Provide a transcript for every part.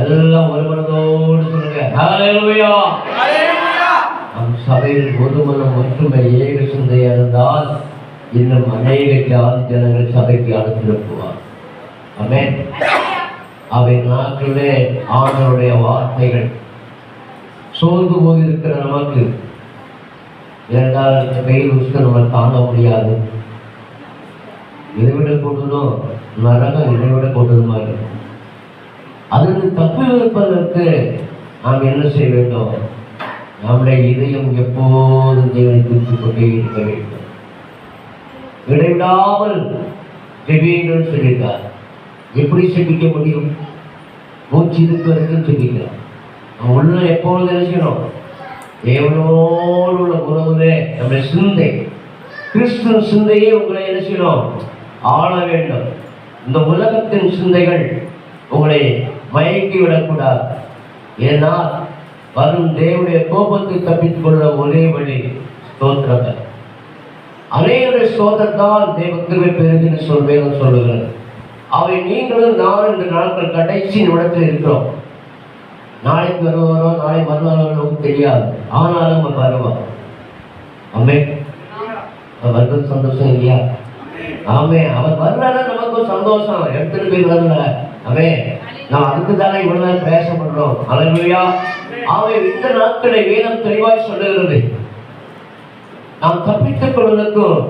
எல்லாம் ஒரு மனதோடு சொல்லுங்க ஹல்லேலூயா. நம் சபையில் ஒரு மனம் ஒற்றுமை ஏக சிந்தையா இருந்தால் இன்னும் அநேக ஜாதி ஜனங்கள் சபைக்கு அனுப்பியிருப்பார். ஆமென். அவை நாட்களே ஆண்டவருடைய வார்த்தைகள் சோர்ந்து போயிருக்கிற நமக்கு இரண்டால் வெயில் உஷ்ணம் நம்ம தாங்க முடியாது. இதைவிட கூட்டணும் நரகம் இதைவிட கூட்டதுமா இருக்கும். அதற்கு தப்பி வைப்பதற்கு நாம் என்ன செய்ய வேண்டும்? நம்முடைய இதயம் எப்போதும் தேவனை குறித்துக் கொண்டே இருக்க வேண்டும். இடைவிடாமல் செவியுங்கள் சொல்லியிருக்கார். எப்படி செபிக்க முடியும்? மூச்சு இருக்கு வரைக்கும் செபிக்கலாம். நம்ம உள்ள எப்பொழுது நினைக்கணும்? தேவனோடு உள்ள உறவுலே நம்முடைய சிந்தை கிறிஸ்துவ சிந்தையே உங்களை என்ன செய்யணும்? ஆள வேண்டும். இந்த உலகத்தின் சிந்தைகள் உங்களை மயக்கி விடக்கூடாது. ஏனால் வரும் தேவனுடைய கோபத்தை தப்பித்துக் கொள்ள ஒரே வழி ஸ்தோத்திரங்கள். அநேகருடைய ஸ்தோத்திரத்தால் தேவ கிருபை பெருகின வேதம் சொல்லுகிறது. அவை நீங்களும் நான் இந்த நாட்கள் கடைசி நிமிடத்தில் இருக்கிறோம். நாளைக்கு வருவாரோ நாளை வருவாரோ தெரியாது. ஆனாலும் நம்ம வருவோம். ஆமே, வருவது சந்தோஷம் இல்லையா? ஆமே, அவர் வர்றாரு நமக்கு சந்தோஷம். எடுத்துட்டு போய் வரல. ஆமே, நாம் அதுக்கு தானே இவ்வளவு நேரம் பேசப்படுறோம். அல்லேலூயா. ஆமே, இந்த நாட்களை வேதம் தெளிவாய் சொல்லுகிறது. நாம் தப்பித்துக் கொள்வதற்கும்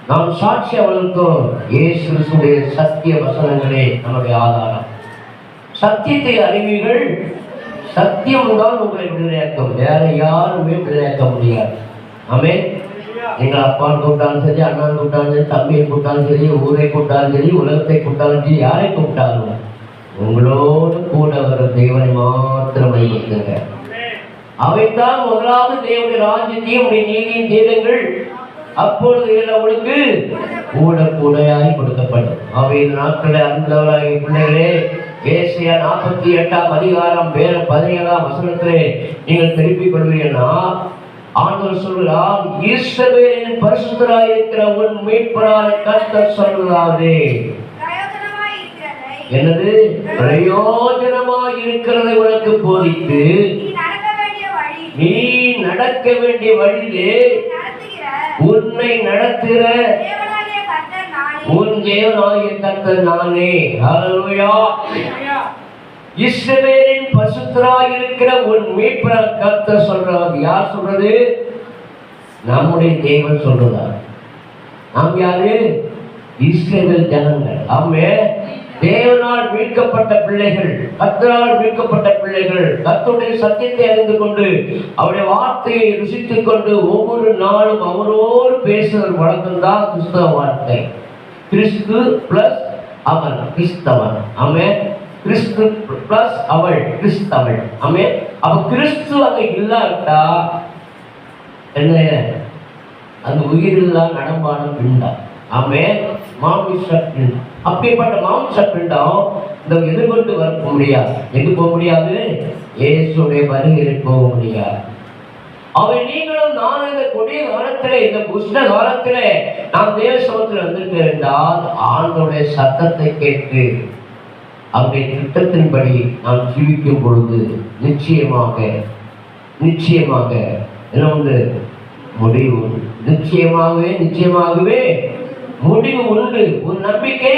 நாம் சாட்சி அவர்களுக்கும் இயேசு கிறிஸ்துவின் சத்திய வசனங்களே நம்முடைய ஆதாரம். சத்தியத்தை அறிவீர்கள், சத்தியம் தான் உங்களை விடுதலையாக்கும். வேற யாருமே விடுதலையாக்க முடியாது. ஆமே, நீங்கள் அப்பான்னு கூப்பிட்டாலும் சரி, அண்ணான்னு கூப்பிட்டாலும் சரி, தம்பியை கூப்பிட்டாலும் சரி, ஊரை கூப்பிட்டாலும் சரி, உலகத்தை கூப்பிட்டாலும் சரி, யாரை கூப்பிட்டாலும் உங்களோடு கூட வர தேவனை மாத்திரம் வைத்திருங்க. அவைத்தான் முதலாவது தேவனுடைய ராஜ்யத்தையும் நீதியும் தேடுங்கள், அப்பொழுது அவளுக்கு கூட கூடையாய் கொடுக்கப்படும். அவை நாட்களை அறிந்தவராகிய பிள்ளைகளே, ஏசாயா 48ஆம் அதிகாரம் 17ஆம் வசனத்திலே நீங்கள் திருப்பிக் கொள்வீங்கன்னா ஆண்டவர் சொல்கிறார், இஸ்ரவேலின் பரிசுத்தராய் இருக்கிற உன் மீட்பரான கர்த்தர் சொல்கிறாரே. எனது பிரயோஜனமாய் இருக்கிறதை உனக்கு போதித்து நீ நடக்க வேண்டிய வழியிலே உன்னை நடத்துகிற உன் தேவனாகிய கர்த்தர் நானே. ஹல்லேலூயா. இஸ்ரவேலின் பரிசுத்தராய் இருக்கிற உன் மீட்பரான கர்த்தர் சொல்றார். யார் சொல்றது? நம்முடைய தேவன் சொல்றதா? நாம் யாரு? இஸ்ரவேல் ஜனங்கள். ஆமே, தேவனால் மீட்கப்பட்ட பிள்ளைகள், கர்த்தரால் மீட்கப்பட்ட பிள்ளைகள், கர்த்தருடைய சத்தியத்தை அறிந்து கொண்டு அவருடைய வார்த்தையை ருசித்துக் கொண்டு ஒவ்வொரு நாளும் அவரோடு பேசுகிற வழக்கம் தான் கிறிஸ்தவ வார்த்தை. கிறிஸ்து பிளஸ் அவன் கிறிஸ்தவன். ஆமே, கிறிஸ்து பிளஸ் அவள் கிறிஸ்தவள். ஆமே, அவ கிறிஸ்து அங்க இல்லாட்டா என்ன? அந்த உயிரில்லா நடமாடும் பிண்டம். ஆமே, மாமிச பிண்டம். அப்படிப்பட்ட மாமிச பிண்டம் இந்த எதிர்கொண்டு வர முடியாது. எது போக முடியாது? இயேசுடைய வருகைக்கு போக முடியாது. அவை நீங்களும் நான் இந்த கொடிய காலத்திலே, இந்த உஷ்ண காலத்திலே நாம் தேவ சமூகத்தில் வந்திருக்க என்றால் ஆண்டவருடைய சத்தத்தை கேட்டு அவருடைய திட்டத்தின்படி நாம் ஜீவிக்கும் பொழுது நிச்சயமாக நிச்சயமாக என்ன உண்டு? முடிவு. நிச்சயமாகவே முடிவு உண்டு. உன் நம்பிக்கை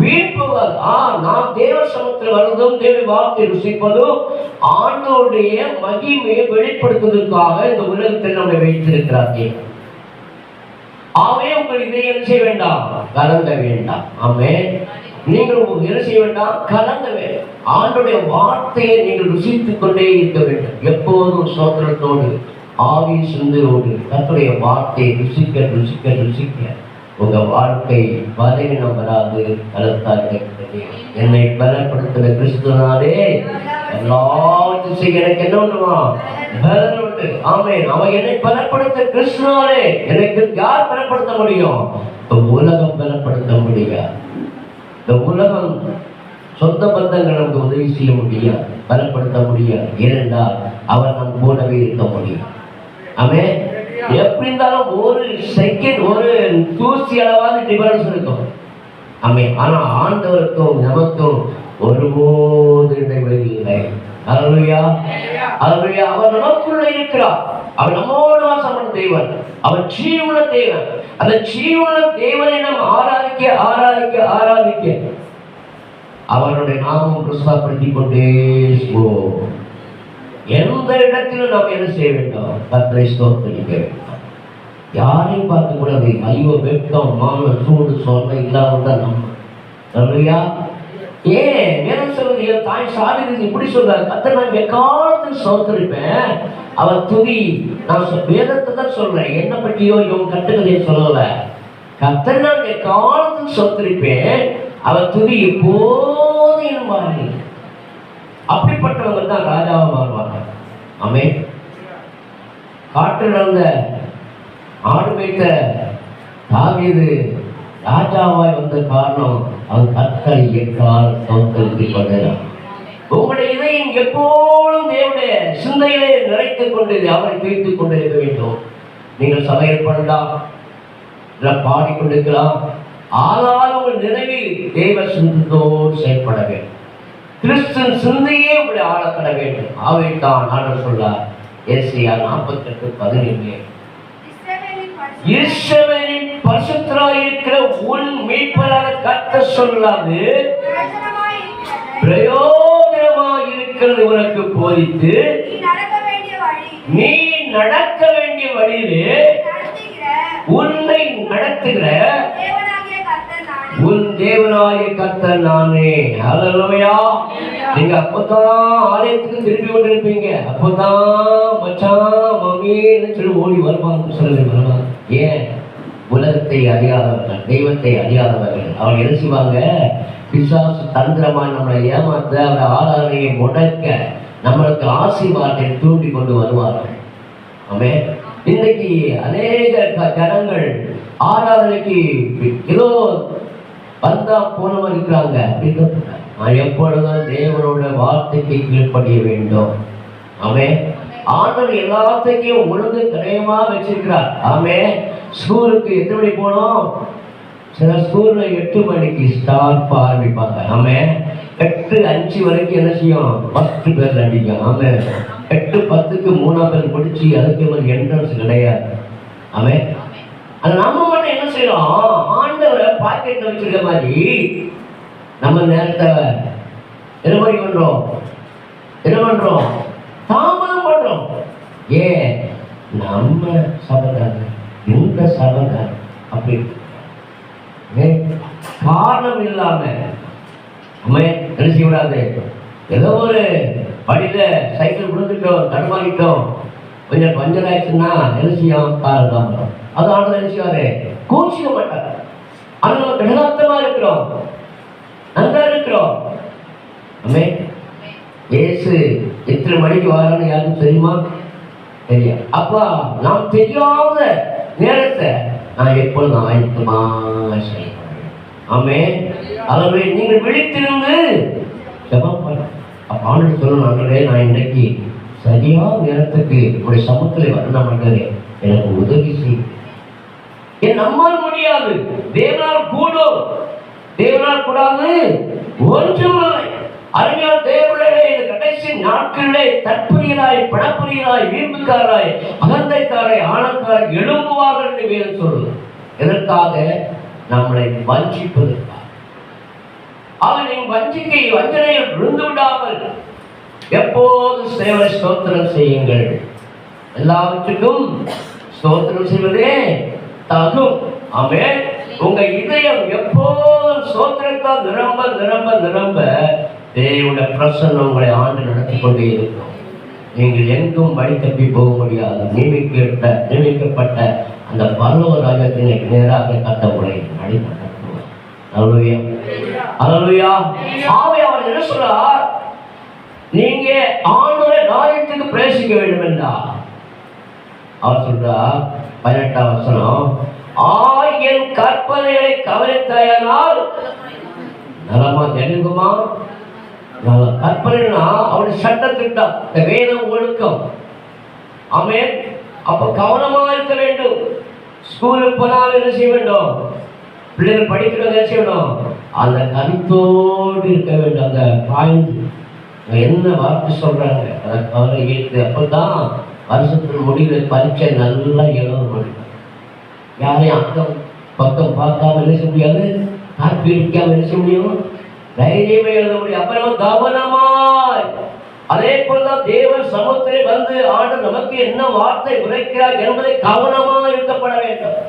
வீழ்ப்புகள். நாம் தேவ சமூகத்தில் வருவதும் தேவ வார்த்தை ருசிப்பதும் ஆண்டவருடைய மகிமையை வெளிப்படுத்துவதற்காக இந்த உலகத்தில் நம்மை வைத்திருக்கிறார்கள். ஆமே, உங்கள் இதை என்ன செய்ய வேண்டாம்? கலங்க வேண்டாம். ஆமே, நீங்கள் என்ன செய்ய வேண்டாம்? கலங்க வேண்டாம். ஆண்டோடைய வார்த்தையை நீங்கள் ருசித்துக் கொண்டே இருக்க வேண்டும். எப்போதும் சோதனத்தோடு ஆவி சிந்தையோடு கர்த்தருடைய வார்த்தையை ருசிக்க ருசிக்க ருசிக்க உங்க வாழ்க்கை பலவீனம் வராது. கலத்தால் என்னை பலப்படுத்துகிற கிறிஸ்துவனாலே எல்லாவற்றையும் செய்ய எனக்கு என்ன பண்ணுமா? பலன் உண்டு. ஆமே, அவன் என்னை பலப்படுத்த கிறிஸ்துவனாலே எனக்கு யார் பலப்படுத்த முடியும்? உலகம் பலப்படுத்த முடியாது. இந்த உலகம் சொந்த பந்தங்கள் நமக்கு உதவி செய்ய முடியாது, பலப்படுத்த முடியாது. ஏனென்றால் அவர் நம் கூடவே இருக்க முடியும். ஆமே, எப்படி இருந்தாலும் ஒரு செகண்ட், ஒரு தூசி அளவாவது டிஃபரன்ஸ் இருக்கும். ஆமே, ஆனா ஆண்டவருக்கும் நமக்கும் ஒருபோது இடைவெளி இல்லை. அல்லேலூயா, அல்லேலூயா. அவர் நமக்குள்ள இருக்கிறார். அவர் நம்மோடு வாசம் பண்ண தேவன். அவர் ஜீவனுள்ள தேவன். அந்த ஜீவனுள்ள தேவனை நாம் ஆராதிக்க ஆராதிக்க ஆராதிக்க அவருடைய நாமம் பிரஸ்தாபடுத்திக் கொண்டே போவோம். எந்த இடத்திலும் நாம் என்ன செய்ய வேண்டும்? கர்த்தரை ஸ்தோத்திரிக்க வேண்டும். யாரையும் பார்க்க கூடாது. ஐயோ, வெட்கம், மான, சூடு, சொன்ன இல்லாத நம்ம அல்லேலூயா. ஏன் வேதம் சொல்றது? என் தாய் சாதிக்கு இப்படி சொல்றாரு, கர்த்தர் நான் எக்காலத்தில் ஸ்தோத்திரிப்பேன். அவர் துதி. நான் வேதத்தை தான் சொல்றேன், என்ன பற்றியோ இவன் கட்டுக்கதையை சொல்லல. கர்த்தர் நான் எக்காலத்தில் ஸ்தோத்திரிப்பேன், அவர் துதி எப்போது என் வாழ்வில். அப்படிப்பட்டவங்க தான் ராஜாவை மாறுவாங்க. ஆமென். காற்றில் நடந்த ஆடு மேய்த்த தாவீது ராஜாவாய் வந்த காரணம் அவன் கர்த்தரை எக்கால் ஸ்தோத்திரித்துக் கொண்டார். உங்களுடைய இதயம் எப்போதும் தேவனுடைய சிந்தையிலே நிறைத்துக் கொண்டு அவரை துதித்துக் கொண்டு இருக்க வேண்டும். நீங்கள் சமையல் பண்ணலாம், பாடிக்கொண்டிருக்கலாம், ஆனால் உங்கள் நினைவில் தேவ சிந்தத்தோடு செயல்பட வேண்டும். கிறிஸ்துவின் சிந்தையே உங்களை ஆளப்பட வேண்டும். அவைத்தான் ஆண்டவர் சொல்றார், ஏசாயா 48:17, இஸ்ரவேலின் பரிசுத்தராய் இருக்கிற உன் மீட்பரான கர்த்தர் சொல்லாது பிரயோஜனமாய் இருக்கிறது உனக்கு போதித்து நீ நடக்க வேண்டிய வழியிலே உன்னை நடத்துகிற உன் தேவனாகிய கர்த்தர் நானே. அல்லேலூயா. நீங்க அப்பதான் ஆலயத்துக்கு திரும்பி கொண்டிருப்பீங்க. அப்பதான் மச்சான் மம்மின்னு சொல்லி ஓடி வருவாங்க. சொல்லுங்க, ஏன்? உலகத்தை அறியாதவர்கள், தெய்வத்தை அறியாதவர்கள். அவங்க என்ன செய்வாங்க? பிசாசு தந்திரமா நம்மளை ஏமாத்த, அவரை ஆராதனையை முடக்க, நம்மளுக்கு ஆசீர்வாதத்தை தூண்டி கொண்டு வருவார்கள். ஆமே. இன்னைக்கு அநேக ஜனங்கள் ஆராதனைக்கு ஏதோ வந்தா போனவா இருக்கிறாங்க. நான் எப்பொழுதும் தேவனோட வார்த்தைக்கு கீழ்ப்படிய வேண்டும். ஆமே. ஆண்டவர் எல்லாத்தையும் ஒழுங்கு கரையமா வச்சிருக்கிறார். ஆமே. ஸ்கூலுக்கு எத்தனை மணி போனோம்? சில ஸ்கூல்ல 8 மணிக்கு ஸ்டார்ட் ஆரம்பிப்பாங்க. ஆமே. 8:05 வரைக்கும் என்ன செய்யும்? 10 பேர் அடிக்கும். ஆமே. 8:10க்கு 3ஆம் பேர் முடிச்சு அதுக்கு ஒரு என்ட்ரன்ஸ் கிடையாது. ஆமே. அது நம்ம மட்டும் என்ன செய்யறோம்? ஆண்டவரை பாக்கெட்ல வச்சிருக்க மாதிரி நம்ம நேரத்தை என்ன பண்றோம்? தாமதம் பண்றோம். ஏன்? நம்ம சபைக்காரங்க, இந்த சபைக்காரங்க அப்படி காரணம் இல்லாம நம்ம என்ன செய்யக்கூடாது. ஏதோ ஒரு வழியில சைக்கிள் விழுந்துட்டோம், தடுமாறிட்டோம், கொஞ்சம் பஞ்சர் ஆயிடுச்சுன்னா என்ன செய்யும்? காரணம் தான். அது ஆண்டவர் என்ன செய்வாரு? கோச்சிக்க மாட்டார். ஆனா நம்ம பிரகாசமா இருக்கிறோம், நல்லா இருக்கிறோம். ஆமே. இயேசு எத்தனை மணிக்கு வரான்னு யாருக்கும் தெரியுமா? தெரியாது. அப்பா நாம் தெரியாத நேரத்தை நான் எப்பொழுதும் ஆயத்தமா செய்யணும். ஆமே. ஆகவே நீங்கள் விழித்திருந்து ஜெபம் பண்ண. அப்ப ஆண்டவர் சொல்லணும், ஆண்டவரே நான் இன்னைக்கு சரியான நேரத்துக்கு உங்களுடைய சமூகத்தில் வரணும். ஆண்டவரே எனக்கு உதவி செய்யும். என் நம்மால் முடியாது, தேவனால் கூடும். தேவனால் கூடாது ஒன்றுமில்லை. அறிஞர் தேவர்களே, இந்த கடைசி நாட்களிலே தற்புரியராய், பணப்புரியராய், வீம்புக்காராய், அகந்தைக்காராய், ஆணக்காராய் எழும்புவார்கள் என்று வேதம் சொல்லுது. எதற்காக? நம்மளை வஞ்சிப்பதற்காக. அவனின் வஞ்சிக்கை வஞ்சனையில் விழுந்து விடாமல் எப்போது தேவனை ஸ்தோத்திரம் செய்யுங்கள். எல்லாவற்றுக்கும் ஸ்தோத்திரம் செய்வதே தகும். ஆமென். உங்க இதயம் எப்போதும் ஸ்தோத்திரத்தால் நிரம்ப நிரம்ப நிரம்ப தேவனுடைய பிரசன்னம் உங்களை ஆண்டு நடத்தி கொண்டே இருக்கும். நீங்கள் எங்கும் வழி தப்பி போக முடியாது. நியமிக்கப்பட்ட அந்த பரலோக ராஜ்யத்திற்கு நேராக கட்டமுறை அடித்து கட்டுவார். அல்லேலூயா, அல்லேலூயா. ஆவே அவர் என்ன சொல்றார்? நீங்க ஆண்டவருடைய ராஜ்யத்துக்கு பிரவேசிக்க வேண்டும் என்றார். அவர் சொல்றார் 18ஆம் வசனம், என் கற்பனைகளை கவனித்தாயானால் நலமா தெரியுமா? கற்பனைனா அவருடைய சட்டத்திட்டம், வேதம், ஒழுக்கம். ஆமென். அப்ப கவனமா இருக்க வேண்டும். ஸ்கூலுக்கு போனாலும் என்ன செய்ய வேண்டும்? பிள்ளைகள் படிக்கிறது என்ன செய்யணும்? அந்த கருத்தோடு இருக்க வேண்டும். அந்த பாயிண்ட் என்ன வார்த்தை சொல்றாங்க அதை கவலை ஏற்று. அப்பதான் வருஷத்துக்கு முடிவுல பரீட்சை நல்லா எழுத முடியும். யாரையும் அக்கம் பக்கம் பார்க்காம என்ன செய்ய முடியாது, காப்பிடிக்காம என்ன செய்ய முடியும், தைரியமே எழுத முடியும். அப்புறமா கவனமாய், அதே போலதான் தேவன் சமூகத்திலே வந்து ஆண்டு நமக்கு என்ன வார்த்தை உரைக்கிறார் என்பதை கவனமாக இருக்கப்பட வேண்டும்.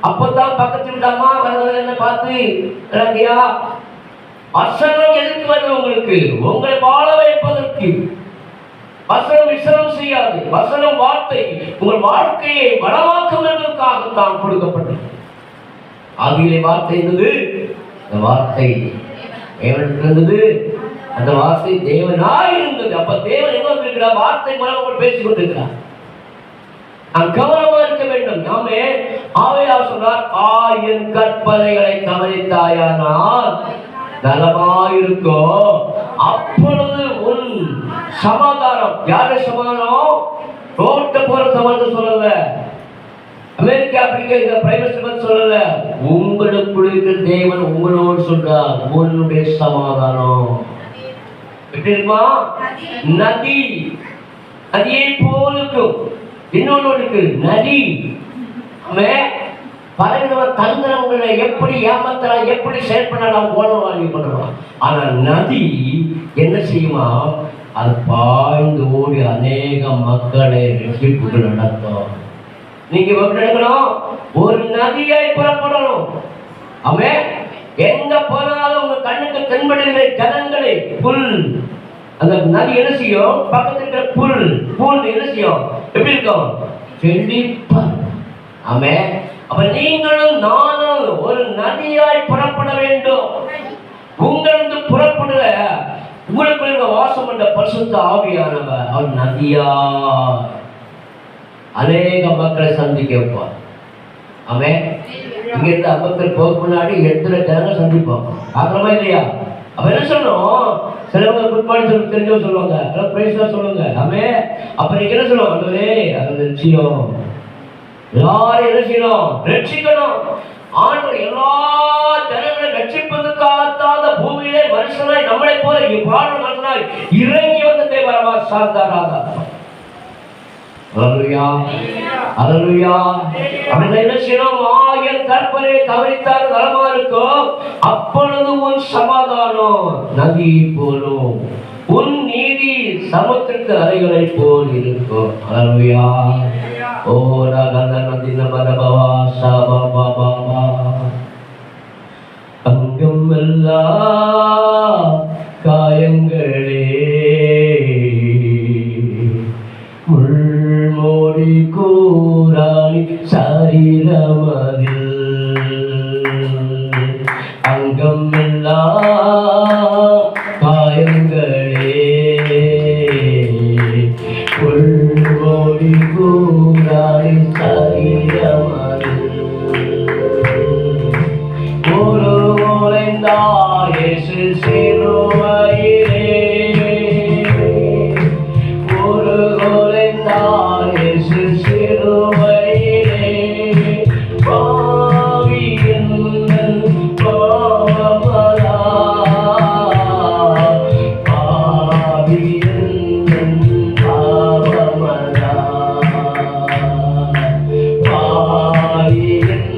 அப்பதான் பக்கத்து விடாமா என்ன பார்த்து வசனம் எதுக்கு வருது உங்களுக்கு, உங்களை வாழ வைப்பதற்கு. வசனம் விசனம் செய்யாது. வசனம் வார்த்தை உங்கள் வாழ்க்கையை வளமாக்கும் என்பதற்காக தான் கொடுக்கப்பட்டது. ஆதியிலே வார்த்தை இருந்தது, அந்த வார்த்தை தேவனுக்கு இருந்தது, அந்த வார்த்தை தேவனாய் இருந்தது. அப்ப தேவன் எங்க இருக்கிறார், வார்த்தை மூலம் பேசிக் கொண்டிருக்கிறார். நாம் கவனமா இருக்க வேண்டும். நாமே ஆவையார் சொல்றார், என் கற்பனைகளை கவனித்தாயானால் நலமாயிருக்கும், அப்பொழுது உன் சமாதானம். யாரு சமாதானம்? ரோட்ட போற சமாதானம் சொல்லல, அமெரிக்கா ஆப்பிரிக்கா பிரைவேட் சொல்லல, உங்களுக்குள் இருக்கிற தேவன் உங்களோடு சொல்றார், உன்னுடைய சமாதானம் எப்படி இருக்குமா? நதி, நதியை போல் இருக்கும். இன்னொன்று இருக்கு, நதி பலவிதமான தந்திரங்களை எப்படி ஏமாத்தலாம், எப்படி செயல்படலாம், ஓனவாளி பண்ணலாம். ஆனா நதி என்ன செய்யுமா, அது பாய்ந்து ஓடி அநேக மக்களை ரட்சிப்புகள் நடத்தும். நீங்க நடக்கணும், ஒரு நதியை புறப்படணும். அவன் எங்க போனாலும் உங்க கண்ணுக்கு தென்படுகிற ஜனங்களை புல், அந்த நதி என்ன செய்யும், பக்கத்தில் இருக்கிற புல் புல் என்ன செய்யும், எப்படி இருக்கும், செழிப்பா. ஆமென். அப்ப நீங்களும் நானும் ஒரு நதியாய் புறப்பட வேண்டும். உங்களுக்கு புறப்படுற உங்களுக்குள்ள வாசம் என்ற பரிசுத்த ஆவியானவர் அவர் நதியா அநேக மக்களை சந்திக்க வைப்பார். ஆமென். இங்க இருந்து மக்கள் போக முன்னாடி எத்தனை ஜனங்கள் சந்திப்போம், ஆக்கிரமா இல்லையா? அப்ப என்ன சொல்லணும், சிலவங்க குட் மார்னிங் சொல்லி தெரிஞ்சவங்க சொல்லுவாங்க, பிரைஸ் சொல்லுவாங்க. ஆமென். அப்ப நீங்க என்ன சொல்லுவோம், ஆண்டவரே அது நிச்சயம் எல்லாரும் என்ன செய்யணும், ரட்சிக்கணும். ஆண்டவர் எல்லா ஜனங்களை ரட்சிப்பதற்காக பூமியிலே மனுஷனாய் நம்மளை போல பாடும் மனுஷனாய் இறங்கி வந்த தேவரமா சார்ந்தாராக. அல்லேலூயா, அல்லேலூயா. அவன் என்ன செய்யணும், என் கற்பனை கவனித்தால் நலமா இருக்கும், அப்பொழுது உன் சமாதானம் நதி போலும், உன் நீதி சமுத்திரத்து அலைகளை போல் இருக்கும். அல்லேலூயா. ஓ நதின பரபவா சபபபா அங்கம் எல்லா காயங்களே முள்மோடி கூராணி சரீரமதில் அங்கம் எல்லா காயங்களே முள்மோடி கூராணி சரீரமதில் ஒரு உழைந்தார் இயேசு சிலுவையிலே, ஒரு உழைந்தார் இயேசு சிலுவையிலே, பாவியின் பாவமலா, பாவியின் பாவமலா, பாவியின்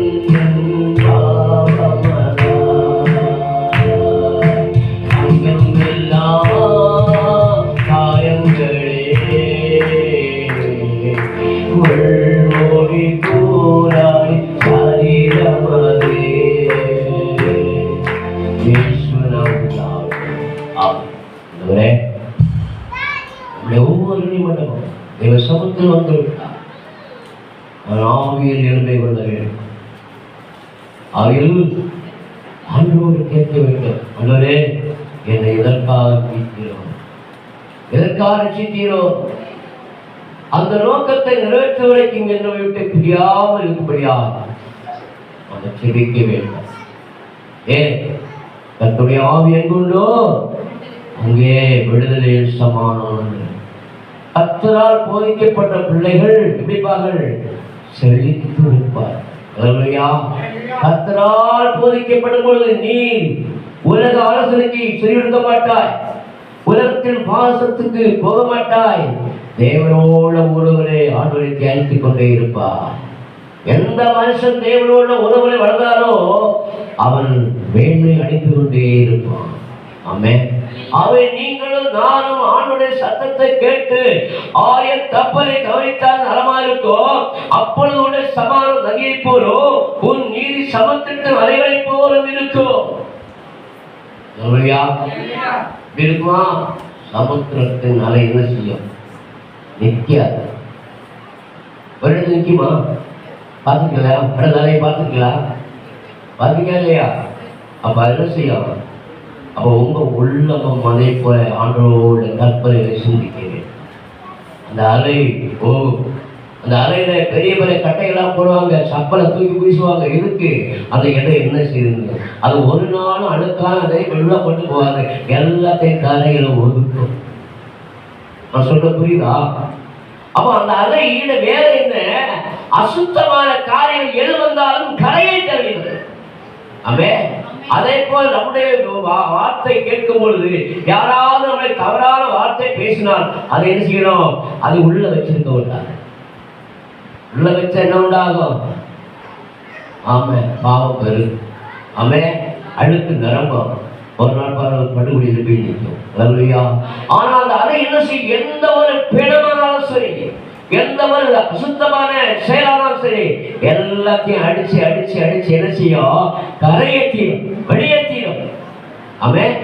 ஒவ்வொரு நிமிடமும் தேவ சமூகத்தில் வந்து விட்டார். ஆவியில் எழுதை கொள்ள வேண்டும். ஆவியில் ஆண்டவரோடு கேட்க வேண்டும், ஆண்டவரே என்னை எதற்காக ரட்சித்தீரோ, எதற்காக ரட்சித்தீரோ, அந்த நோக்கத்தை நிறைவேற்றுவதற்கு என்னை விட்டு பிரியாமல் இருக்கும்படியா அதை செபிக்க வேண்டும். ஏன் கர்த்தருடைய ஆவி எங்குண்டோ அங்கே விடுதலையில் சமானம். கர்த்தரால் போதிக்கப்பட்ட பிள்ளைகள் எப்படிப்பார்கள், செழித்து இருப்பார். கர்த்தரால் போதிக்கப்படும் பொழுது நீ உலக ஆலோசனைக்கு செவியெடுக்க மாட்டாய். உலகத்தில் பாசத்துக்கு போக மாட்டாய். தேவனோட உறவுகளை ஆண்டவரை தியானித்துக் கொண்டே இருப்பார். எந்த மனுஷன் தேவனோட உறவுகளை வளர்ந்தாரோ அவன் மேன்மை அடைந்து கொண்டே இருப்பான். ஆமென். அவை நீங்களும் நானும் ஆண்டவருடைய சத்தத்தை கேட்டு ஆயர் கப்பலை கவனித்தால் நலமா இருக்கும். அப்பொழுது உடைய சமாதானம் நதியை போலும், உன் நீதி சமுத்திரத்தின் அலைகளை போலும் இருக்கும். இருக்குமா? சமுத்திரத்தின் அலை என்ன செய்யும்? நிற்காது. வருடம் நிற்குமா? பார்த்துக்கல கடல் அலையை பார்த்துக்கலாம், பார்த்துக்கா இல்லையா? அப்ப என்ன செய்யும்? அப்போ உங்க உள்ளமும் அதே போல ஆண்டவரோட கற்பனைகளை சிந்திக்கிறேன். அந்த அலை அந்த அலையில பெரிய பெரிய கட்டைகள்லாம் போடுவாங்க, சப்பலை தூக்கி பூசுவாங்க. எதுக்கு? அந்த இடம் என்ன செய்யுங்க? அது ஒரு நாளும் அழுக்கான அதை வெள்ள கொண்டு போவாங்க, எல்லாத்தையும் கரையில ஒதுக்கும். நான் சொல்ற புரியுதா? அப்போ அந்த அலையில வேற என்ன? அசுத்தமான காரியம் எது வந்தாலும் கரையை தருகிறது. ஆமென். அதே போல் நம்முடைய வார்த்தை கேட்கும் பொழுது யாராவது நம்மளை தவறான வார்த்தை பேசினால் அதை என்ன செய்யணும்? அது உள்ள வச்சிருக்க விட்டாங்க. உள்ள வச்ச என்ன உண்டாகும்? ஆமென். பாவம் பெரும். ஆமென். அழுக்கு நிரம்பம். ஒரு நாள் படுகொலியில் போய் நிற்கும். ஆனால் அந்த அதை என்ன செய்யும்? எந்த ஒரு பிணமானாலும் சரி, எந்த ஒரு அசுத்தமான செயலானாலும் சரி, எல்லாத்தையும் அடிச்சு அடிச்சு அடிச்சு என்ன செய்யும்? கரையேற்றிடும், வெளியேற்றிடும். ஆமென்.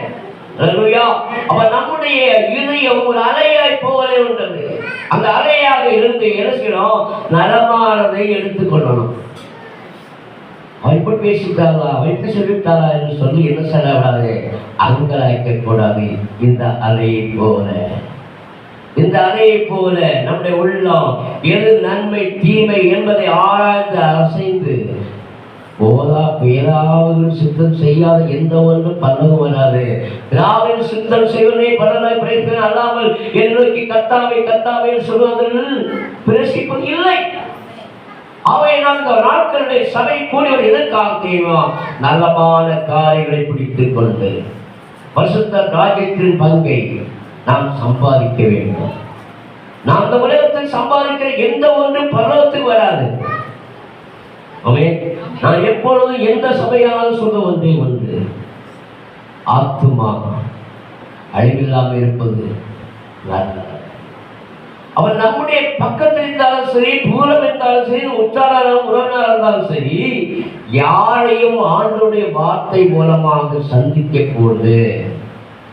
அப்ப நம்முடைய இதயம் ஒரு அலையாய் போவதே உண்டது. அந்த அலையாக இருந்து என்ன செய்யணும்? நலமானதை எடுத்துக்கொள்ளணும். அவன் பேசிட்டாரா, அவன் சொல்லிவிட்டாரா என்று சொல்லி என்ன செல்லக்கூடாது? அங்கலாய்க்க கூடாது. இந்த அலையை போல, இந்த அலையை போல நம்முடைய உள்ளம் எது நன்மை தீமை என்பதை ஆராய்ந்து அசைந்து போதா பேராவது சித்தம் செய்யாத எந்த ஒன்றும் பல்லவும் வராது. ராவின் சித்தம் செய்வதே பலனாய் பிரயத்தனம் அல்லாமல் என் நோக்கி கத்தாவை கத்தாவை சொல்வதில் பிரசிப்பது இல்லை. அவை நாங்கள் நாட்களுடைய சபை கூடியவர் எதற்காக தெரியுமா? நல்லமான காரியங்களை பிடித்துக் கொண்டு பரிசுத்த ராஜ்யத்தின் பங்கை நாம் சம்பாதிக்க வேண்டும். நாம் இந்த உலகத்தில் சம்பாதிக்கிற எந்த ஒன்றும் பரலோகத்துக்கு வராது. நான் எப்பொழுதும் எந்த சபையாலும் சொல்ல ஒன்றே ஒன்று, ஆத்துமா அழிவில்லாமல் இருப்பது நல்லது. அவன் நம்முடைய பக்கத்தில் இருந்தாலும் சரி, தூரம் இருந்தாலும் சரி, உற்றாராலும் உறவினராக இருந்தாலும் சரி, யாரையும் ஆண்டவருடைய வார்த்தை மூலமாக சந்திக்க போது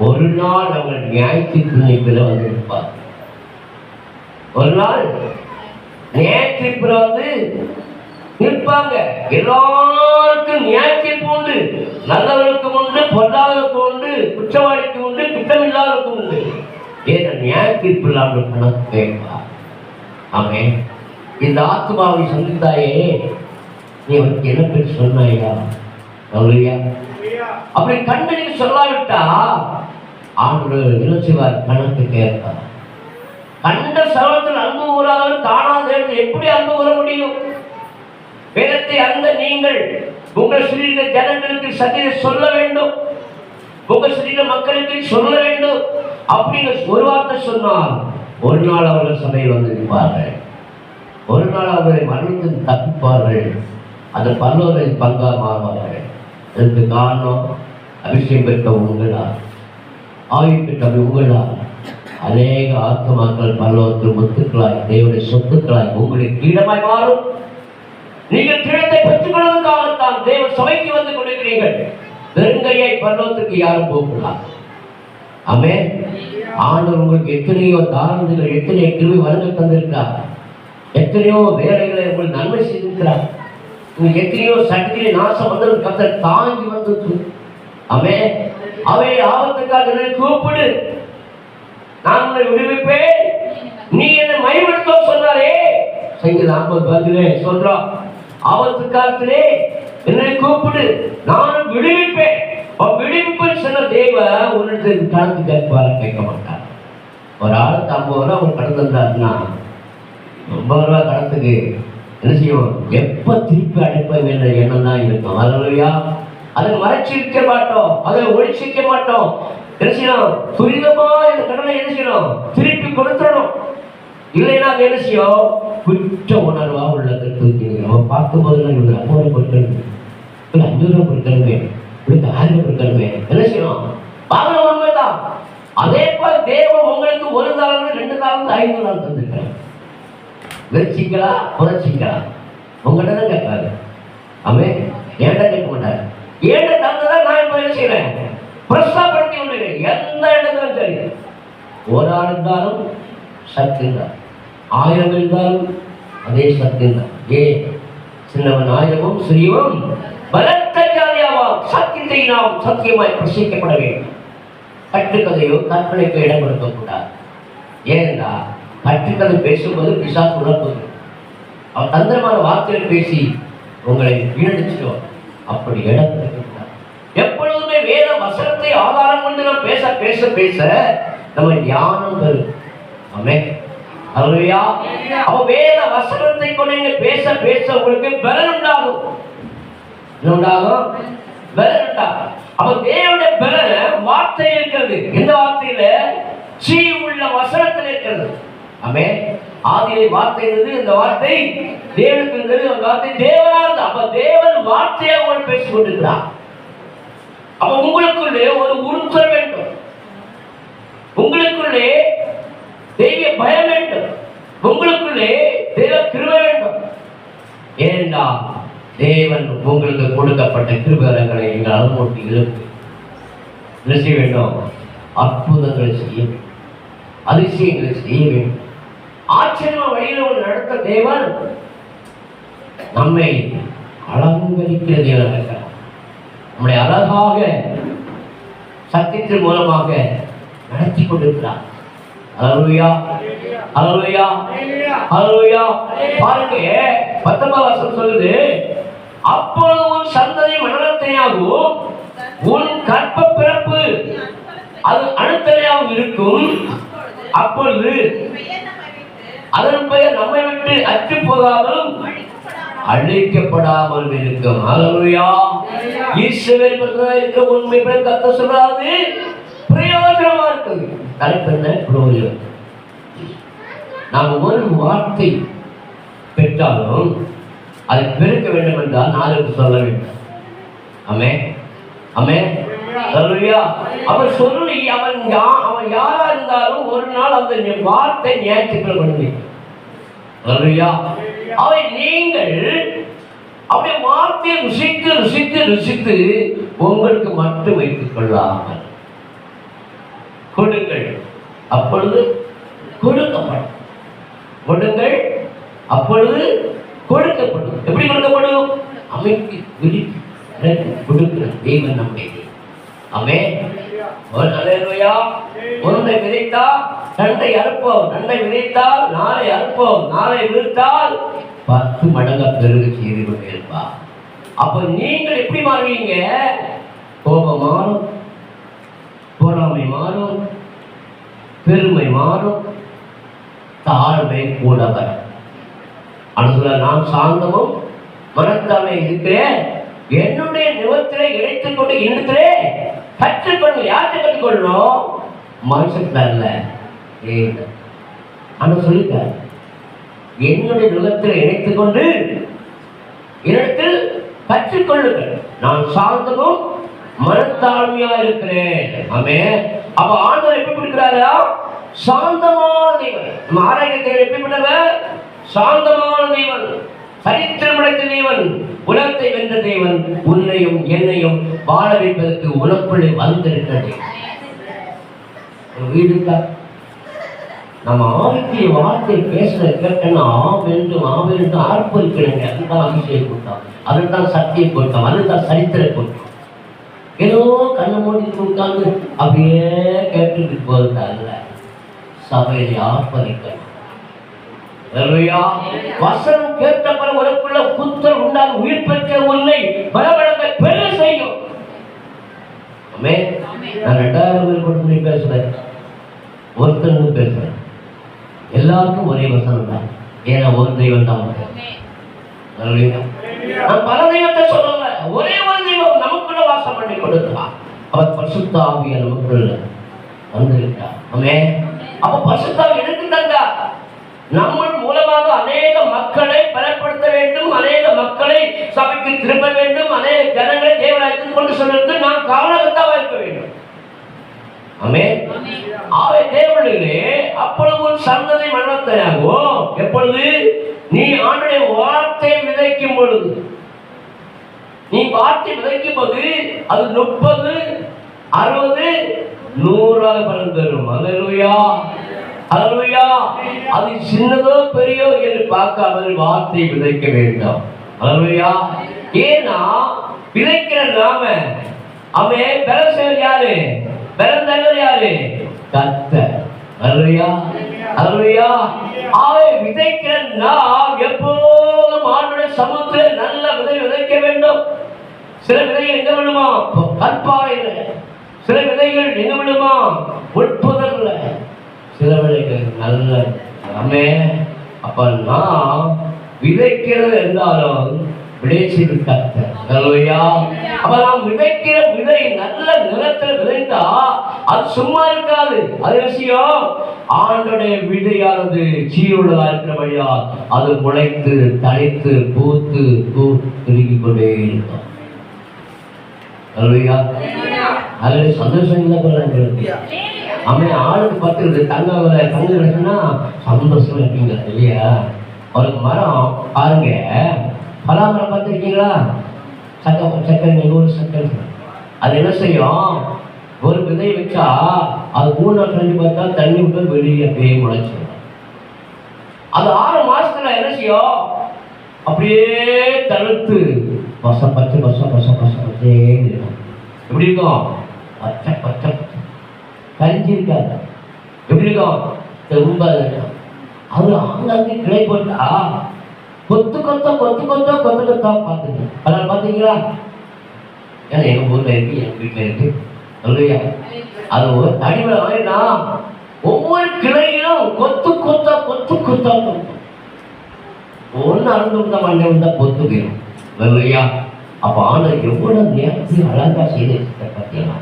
ஒரு நாள் அவர்கள் நியாயத்தீர்ப்பில் வந்திருப்பார். ஒரு நாள் நியாயத்தீர்ப்பில் வந்து நிற்பாங்க. எல்லாருக்கும் நியாயத்தீர்ப்பு உண்டு. நல்லவர்களுக்கும் உண்டு, பொருளாதாரத்துக்கு உண்டு, குற்றவாளிக்கு உண்டு, குற்றமில்லாதவருக்கும் உண்டு. ஏன்னா நியாயத்தீர்ப்பு இல்லாமல் கணக்கு கேட்பார். ஆமென். இந்த ஆத்மாவை சந்தித்தாயே, நீ அவனுக்கு என்ன பேர் சொன்னாயா? அப்படி கண்மணிக்கு சொல்லாவிட்டா ஆண்டவர் என்ன செய்வார்? கணக்கு கேட்பார். கண்ட சர்வத்தில் அன்பு கூறாதவன் காணாத எப்படி அன்பு கூற முடியும்? வேதத்தை அறிந்த நீங்கள் உங்கள் சிறிய ஜனங்களுக்கு சத்தியத்தை சொல்ல வேண்டும், உங்கள் சிறிய மக்களுக்கு சொல்ல வேண்டும். அப்படின்னு ஒரு வார்த்தை சொன்னால் ஒரு நாள் அவர்கள் சபையில் வந்திருப்பார்கள், ஒரு நாள் அவர்களை மன்னித்து தப்பிப்பார்கள், அந்த பல்லோரின் பங்காக மாறுவார்கள். இதற்கு காரணம் அபிஷேகம் பெற்ற உங்களா, ஆய்வு பெற்ற உங்களா. அநேக ஆத்மாக்கள் பல்லவத்தில் முத்துக்களாய், தேவனுடைய சொத்துக்களாய் உங்களுடைய கீழமாய் மாறும். நீங்கள் கீழத்தை பெற்றுக் கொள்வதற்காகத்தான் தேவ சபைக்கு வந்து கொண்டிருக்கிறீர்கள். வெறுங்கையை பல்லவத்துக்கு யாரும் போகக்கூடாது. ஆமென். ஆண்டவர் உங்களுக்கு எத்தனையோ தாராளங்கள், எத்தனையோ கிருபை வரங்கள் தந்திருக்கிறார், எத்தனையோ வேலைகளை உங்களுக்கு நன்மை செய்திருக்கிறார். உங்களுக்கு எத்தனையோ சட்டிலே நாசம் வந்தது கர்த்தர் தாங்கி வந்தது. ஆமென். அவை ஆபத்துக்காக என்னை கூப்பிடு, நான் உன்னை விடுவிப்பேன், நீ என்னை மைப்படுத்த சொன்னாரே. சங்கீதம் 50 சொல்றான், ஆபத்து காலத்திலே என்னை கூப்பிடு, நானும் விடுவிப்பேன். விடுவிப்பு சொன்ன தேவ உன்னிடத்து கணக்கு கேட்பார கேட்க மாட்டார். ஒரு ஆளுக்கு 50 ரூபா ஒரு கடன் தந்தாருன்னா 50 ரூபா கடத்துக்கு என்ன செய்வோம்? எப்ப திருப்பி அடைப்ப வேண்டிய எண்ணம் தான் இருக்கும். அல்லேலூயா. அதை மறைச்சிருக்க மாட்டோம், அதை ஒழிச்சிக்க மாட்டோம். என்ன செய்யணும்? துரிதமா இந்த கடனை என்ன செய்யணும்? திருப்பி கொடுத்துடணும். இல்லைன்னா அது என்ன செய்யும்? குற்ற உணர்வா உள்ளதை தூக்கி அவன் பார்க்கும்போதெல்லாம் இவங்க 50 ரூபாய் கொடுக்கணுமே, இல்லை 5 ரூபாய் கொடுக்கணுமே, இவருக்கு 1000 ரூபாய் கொடுக்கணுமே, என்ன செய்யணும்? வாங்கின உண்மைதான். அதே போல தேவன் உங்களுக்கு 1 தாளந்து 2 தாளந்து 5 தாளந்து தந்திருக்கிறார். வெறிச்சிங்களா புதைச்சிங்களா உங்கள்கிட்ட தான் கேட்காது. அவன் ஏன்ட கேட்க மாட்டார். ஏன்ட தந்ததான் நான் இப்போ என்ன செய்யறேன்? பிரஸ்தாபடுத்தி விடுறேன். எந்த இடத்துல சரி, ஒரு ஆள் இருந்தாலும் சத்தியம் தான், 1000 இருந்தாலும் அதே சத்தியம் தான். சின்னவன் 1000 சிறியவன் பலத்த ஜாதியாவாம். சத்தியத்தை நாம் சத்தியமாய் பிரசிக்கப்பட வேண்டும். கட்டுக்கதையோ கற்பனைக்கோ இடம் கொடுக்கக்கூடாது. ஏன்னா கட்டுக்கதை பேசும்போது பிசாசு உணர்வது, அவன் தந்திரமான வார்த்தைகள் பேசி உங்களை வீணடிச்சிடும். அப்படி இடம் கொடுக்கக்கூடாது. எப்பொழுதுமே வேத வசனத்தை ஆதாரம் கொண்டு நாம் பேச பேச பேச நம்ம ஞானம் வரும். ஆமென். அல்லேலூயா. அவ வேத வசனத்தை கொண்டு பேச பேச உங்களுக்கு பலன் உண்டாகும். உண்டாகும், பலன் உண்டாகும். அப்ப தேவனுடைய பலன் வார்த்தை இருக்கிறது. இந்த வார்த்தையில சீ உள்ள வசனத்தில் இருக்கிறது. ஆமென். ஆதியிலே வார்த்தை இருந்தது, இந்த வார்த்தை தேவனுக்கு இருந்தது, அந்த வார்த்தை தேவனா இருந்தது. அப்ப தேவன் வார்த்தையா உங்களுக்கு பேசிக் கொண்டிருக்கிறார். அப்ப உங்களுக்குள்ளே ஒரு உறுத்தல் வேண்டும், உங்களுக்குள்ளே தெய்வ பயம் வேண்டும், உங்களுக்குள்ளே தேவ கிருபை வேண்டும். ஏன்னா தேவன் உங்களுக்கு கொடுக்கப்பட்ட கிருபைகளை எங்களால் போட்டு இழுத்து என்ன செய்ய வேண்டும்? அற்புதங்களை செய்ய வேண்டும், அதிசயங்களை செய்ய வேண்டும். ஆச்சரியமா வழியில் நடத்த தேவன் நம்மை அலங்கரிக்கிற தேவனாக இருக்கிறார். நம்மளை அழகாக சத்தியத்தின் மூலமாக நடத்தி கொண்டிருக்கிறார். அல்லேலூயா, அல்லேலூயா, அல்லேலூயா. பாருங்க 19 வசனம் சொல்லுது, அப்பொழுது உன் சந்ததி மரணத்தையாகவும் உன் கற்ப பிறப்பு அது அணுத்தலையாகவும் இருக்கும். அப்பொழுது அதன் பெயர் நம்மை விட்டு அற்று போகாமலும் அழிக்கப்படாமல் இருக்கும். அல்லேலூயா. இஸ்ரவேல் மக்களாக இருக்க உண்மை கர்த்தர் சொல்றாரு, பிரயோஜனமா இருக்குது. தலைப்பு என்ன? பிரயோஜனம். நாம் ஒரு வார்த்தை பெற்றாலும் அதை பெருக்க வேண்டும் என்றால் 4 சொல்ல வேண்டும். ஆமென், ஆமென். அல்லேலூயா. அவன் சொல்லி அவன் யாரா இருந்தாலும் ஒரு நாள் அந்த வார்த்தை ஞாயிற்றுக்கிழமை பண்ணி. அல்லேலூயா. அவை நீங்கள் அப்படியே வார்த்தையை ருசித்து ருசித்து ருசித்து உங்களுக்கு மட்டும் வைத்துக் கொள்ளாமல் கொடுங்கள், அப்பொழுது கொடுக்கப்படும். கொடுங்கள், அப்பொழுது கொடுக்கப்படும். எப்படி கொடுக்கப்படும்? அமைத்து விரித்து கொடுக்கிற தேவன் நம்முடைய. ஆமென். அல்லேலூயா. ஒன்றை விதைத்தால் நன்றை அறுப்போம், நன்றை விதைத்தால் நாளை அறுப்போம், நாளை விழுத்தால் 10 மடங்கு பெருகு செய்து கொண்டே இருப்பார். அப்ப நீங்கள் எப்படி மாறுவீங்க? கோபம் மாறும், பொறாமை மாறும், பெருமை மாறும், தாழ்மை கூட வரும். அதுல நான் சாந்தமும் மனத்தாழ்மை இருக்கிறேன், என்னுடைய நிவத்திலே இணைத்துக் கொண்டு இடத்திலே கற்றுக்கொண்டு. யார்கிட்ட கற்றுக்கொள்ளணும்? மனுஷத்துல அல்ல, ஆனா சொல்லிட்ட என்னுடைய நுகத்தில் இணைத்துக் கொண்டு இடத்தில் கற்றுக்கொள்ளுங்கள். நான் சாந்தமும் மனத்தாழ்மையா இருக்கிறேன். ஆமென். அப்ப ஆண்டவர் எப்படி கொடுக்கிறாரா? சாந்தமான தேவன். ஆராய்ச்சி எப்படிப்பட்டவர்? சாந்தமான தேவன், சரித்திரம் படைத்த தேவன், உலகத்தை வென்ற தேவன், உன்னையும் என்னையும் வாழ வைப்பதற்கு உனக்குள்ளே வந்திருக்கிறது. வீடுக்கா நம்ம ஆவிக்குரிய வார்த்தை பேசுறத கேட்டோம்னா ஆவென்று ஆர்ப்பரிக்கணுங்க. அதுதான் அபிஷேகம் கொடுத்தோம், அதுதான் சத்தியம் கொடுத்தோம், அதுதான் சரித்திர கொடுத்தோம். ஏதோ கண்ணை மூடிட்டு உட்கார்ந்து அப்படியே கேட்டுட்டு போறது அல்ல. சபையை ஆர்ப்பரிக்கணும். வசனம் கேட்ட பிறகு உனக்குள்ள புத்தர் உண்டாக உயிர் பெற்ற உன்னை பலவழங்க பெற செய்யும். நான் 2000 பேர் கொடுத்து பேசுறேன், ஒருத்தருக்கு பேசுறேன். எல்லாருக்கும் ஒரே வசனம் தான். ஏன்னா ஒரு தெய்வம் தான். நான் பல தெய்வத்தை சொல்லல, ஒரே ஒரு தெய்வம் நமக்குள்ள வாசம் பண்ணி கொடுக்கலாம். அவர் பரிசுத்த ஆவியை நமக்குள்ள வந்திருக்கிறார். ஆமென். அப்ப பரிசுத்த ஆவி எதுக்கு தந்தார்? நம்ம மூலமாக அநேக மக்களை பலப்படுத்த வேண்டும், அநேக மக்களை சபைக்கு திரும்ப வேண்டும், அநேக ஜனங்களை தேவராயத்துக்கு கொண்டு செல்வதற்கு நாம் காரணகர்த்தாவாக இருக்க வேண்டும். ஆமென். ஆவே தேவர்களே, அப்பொழுது ஒரு சந்ததி மரணத்தையாகும். எப்பொழுது? நீ ஆண்டுடைய வார்த்தை விதைக்கும் பொழுது. நீ வார்த்தை விதைக்கும் போது அது 30, 60, 100 பலன் தரும். அல்லேலூயா, அல்லேலூயா. அது சின்னதோ பெரியோ என்று பார்க்காமல் வார்த்தை விதைக்க வேண்டும். அல்லேலூயா. ஏன்னா விதைக்கிற நாம அவன் பெறசேர் யாரு? பெறந்தவர் யாரு? கர்த்தர். அல்லேலூயா, அல்லேலூயா. ஆவே விதைக்கிற நாம் எப்போதும் ஆண்டவருடைய சமூகத்தில் நல்ல விதை விதைக்க வேண்டும். சில விதைகள் எங்க விடுமா? கற்பாறையில. சில விதைகள் எங்க விடுமா? உட்புதல்ல. சில விதைகள் நல்ல. ஆமென். அப்ப நான் விதைக்கிறது என்றாலும் விளைச்சல் கர்த்தர். அல்லேலூயா. அப்ப நாம் விதைக்கிற விதை நல்ல நிலத்தில் விதைத்தா அது சும்மா இருக்காது. அது விஷயம் ஆண்டோடைய விதையானது சீருள்ளதா இருக்கிறபடியா அது முளைத்து தழைத்து பூத்து திரும்பி கொண்டே இருக்கும். அல்லேலூயா. அது சந்தோஷம் இல்லை. அவன் ஆளுக்கு பார்த்துருது தங்க கிடைச்சுன்னா சந்தோஷம் இருக்கீங்க இல்லையா? ஒரு மரம் பாருங்க, பலாமரம் பார்த்துருக்கீங்களா? சக்கரை நெல்லூர் சக்கரை. அது என்ன செய்யும்? ஒரு விதை வச்சா அது 3 நாள் கழிஞ்சு பார்த்தா தண்ணி விட்டு வெளியே அப்படியே முளைச்சிடும். அது 6 மாசத்துல என்ன செய்யும்? அப்படியே தழுத்து பச்சை பச்சை பச்சை பச்சை பச்சை பச்சே இருக்கும். எப்படி இருக்கும்? பச்சை பச்சை பச்சை கரிஞ்சி இருக்காது. எப்படி இருக்கும்? ரொம்ப அது ஆங்காங்கே கிளை போட்டா கொத்து கொத்தா கொத்து கொத்தா கொத்து கொத்தா பார்த்துங்க. அதனால பார்த்தீங்களா? ஏன்னா எங்கள் ஊரில் இருக்கு, எங்கள் வீட்டில் இருக்கு. சொல்லுயா, அது ஒரு தனிமலை வாங்கினா ஒவ்வொரு கிளையிலும் கொத்து கொத்தா கொத்து கொத்தா கொத்தும். ஒன்று அறந்து விட்டா மண்டை வந்தா கொத்து போயிடும். இல்லையா? அப்போ ஆனால் எவ்வளவு நேரத்தில் அழகா செய்து பார்த்தீங்களா?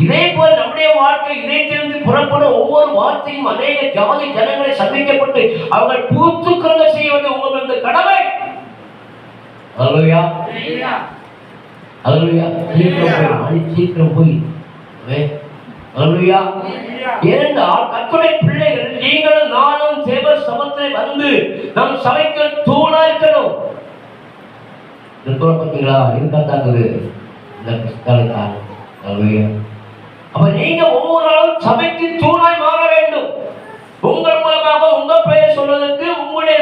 இதே போல் நம்முடைய வாழ்க்கை இணைத்திருந்து புறப்பட ஒவ்வொரு வார்த்தையும் அநேக ஜாதி ஜனங்களை சந்திக்கப்பட்டு அவர்கள் பூத்துக்கொள்ள செய்வது உங்களது கடமை. அல்லேலூயா, அல்லேலூயா. சீக்கிரம் போய் அல்லேலூயா. ஏனென்றால் கர்த்தருடைய பிள்ளைகள் நீங்களும் நானும் தேவ சமூகத்தில் வந்து நம் சபைக்கு தூணா இருக்கணும். பார்த்தீங்களா? இருக்காத்தாக்குது இந்த புஸ்தகத்தால். அல்லேலூயா. அப்ப நீங்க ஒவ்வொரு நாளும் சபைக்கு தூணாய் மாற வேண்டும். உங்கள் மூலமாக உங்க பெயர் சொல்வதற்கு உங்களுடைய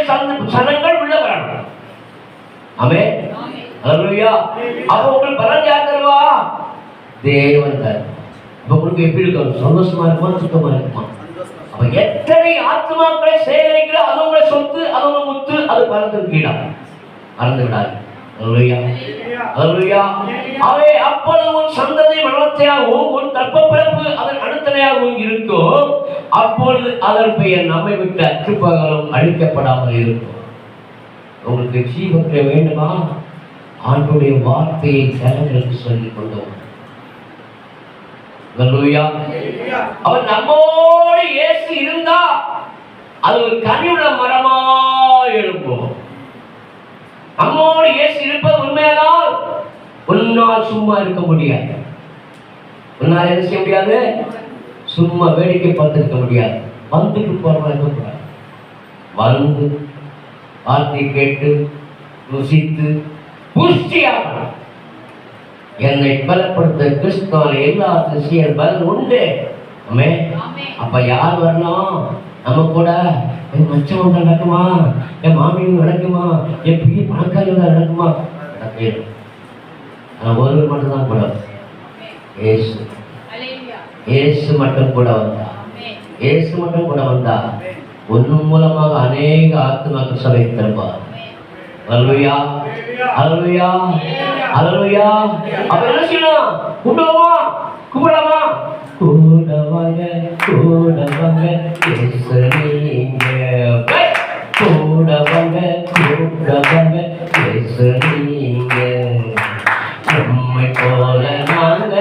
சனங்கள் உள்ள வரணும். ஆமென். அல்லேலூயா. அப்ப உங்களுக்கு பலன் யார் தருவா? தேவன் தருவார். அப்ப உங்களுக்கு எப்படி இருக்கும்? சந்தோஷமா இருக்குமா? சுத்தமா இருக்குமா? அப்ப எத்தனை ஆத்மாக்களை சேகரிக்கிற அது உங்களை சொத்து, அது உங்க முத்து, அது பலத்திற்கு கீழா மறந்து விடாது. அல்லேலூயா, அல்லேலூயா. அவை அப்பொழுது உன் சந்ததி மரணத்தையாகவும் உன் கர்ப்பப்பிறப்பு அதன் அடுத்தனையாகவும் இருக்கும். அப்பொழுது அதன் பெயர் நம்மை விட்டு அற்றுப்பகலும் அழிக்கப்படாமல் இருக்கும். உங்களுக்கு ஜீவத்தை வேண்டுமா? ஆண்டவருடைய வார்த்தையை ஜனங்களுக்கு சொல்லிக் கொண்டோம். அல்லேலூயா. அவர் நம்மோடு இயேசு இருந்தா அது ஒரு கனிவுள்ள மரமா எழும்பும். நம்மோடு இயேசு இருப்பது உண்மையானால் உன்னால் சும்மா இருக்க முடியாது. உன்னால் என்ன செய்ய முடியாது? சும்மா வேடிக்கை பார்த்துருக்க முடியாது. வந்துட்டு போறவங்க இருக்கக்கூடாது. வந்து வார்த்தை கேட்டு ருசித்து புஷ்டியாக என்னை பலப்படுத்த கிறிஸ்துவான எல்லா திசையும் பலன் உண்டு. அப்ப யார் வரணும் நம்ம கூட? என் மச்சம் நடக்குமா? என் மாமியும் நடக்குமா? என் பெரிய பணக்காரங்க நடக்குமா? நடக்கவே. ஆனால் ஒருவர் மட்டும்தான் கூட ஏசு. ஏசு மட்டும் கூட வந்தா, ஏசு மட்டும் கூட வந்தா ஒன்று மூலமாக அநேக ஆத்மாக்கள் சபை தருவார். அல்லேலூயா, அல்லேலூயா, அல்லேலூயா. அப்ப என்ன செய்யணும்? கூப்பிடுவோமா? கூப்பிடலாமா? கூடவாங்க, கூடவாங்க இயேசு நீங்க. கூடவாங்க, கூடவாங்க இயேசு நீங்க. நம்மை போல நாங்க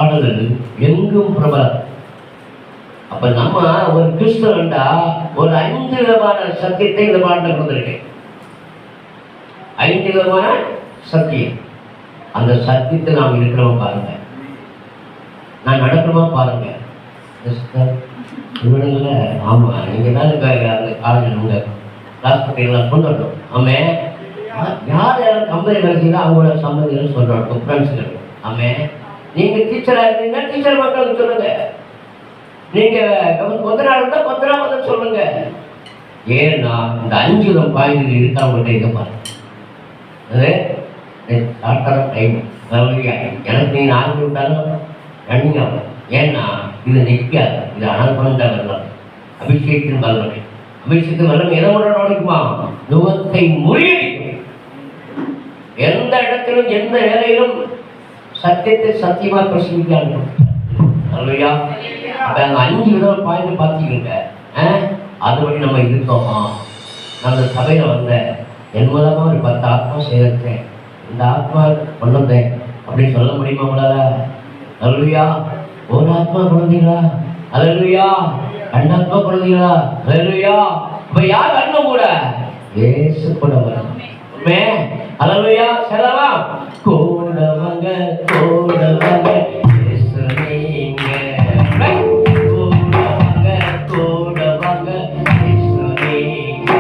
பாடல்கள் எங்கும் பிரபலம். அப்ப நம்ம ஒரு கிறிஸ்தவன்டா ஒரு 5 விதமான சத்தியத்தை இந்த பாடல கொடுத்துருக்கேன். 5 விதமான சத்தியம். அந்த சத்தியத்தை நாம் இருக்கிறோம் பாருங்க, நான் நடக்கிறோமா பாருங்க. இவனுங்கள ஆமா நீங்க தான் அந்த காலேஜ் உங்க ஹாஸ்பிட்டல்லாம் கொண்டு வரணும். ஆமே யார் யாரும் கம்பெனி வேலை செய்யலாம் அவங்களோட சம்பந்திகள் சொல்றோம், ஃப்ரெண்ட்ஸுகள். ஆமே நீங்க டீச்சரா இருந்தீங்கன்னா டீச்சர் மக்களுக்கு சொல்லுங்க, நீங்க கொத்தனா இருந்தா கொத்தனா வந்து சொல்லுங்க. ஏன்னா இந்த 5 விதம் பாய்கள் இருக்கிறவங்கள்ட்ட இதை பாருங்க. அது டாக்டர் டைம் எனக்கு நீ 4 விட்டாலும் ரன்னிங் ஆகும். ஏன்னா இது நிற்காது, இது அனல்பந்த வரலாம், அபிஷேகத்தின் வல்லமை. அபிஷேகத்தின் வல்லமை எதை கூட நோடிக்குமா? நுகத்தை முறியடிக்கும். எந்த இடத்திலும் எந்த வேலையிலும் சத்தியத்தை சத்தியமா பிரசங்கிக்காங்க. அல்லையா? அப்ப அந்த 5 விதம் பாயிண்ட் பார்த்தீங்க. அதுபடி நம்ம இருக்கோமா? நான் அந்த சபையில வந்தேன், என் மூலமா ஒரு 10 ஆத்மா சேர்த்தேன், இந்த ஆத்மா கொண்டேன் அப்படின்னு சொல்ல முடியுமா உங்களால? அல்லையா? ஒரு ஆத்மா குழந்தைங்களா? அல்லையா? 2 ஆத்மா குழந்தைங்களா? அல்லையா? இப்ப யார் அண்ணன் கூட? ஏசு கூட வரணும். அல்லையா? செல்லலாம் கூடவங்க கூடவங்க ஏசு நீங்க கூடவங்க கூடவங்க ஏசு நீங்க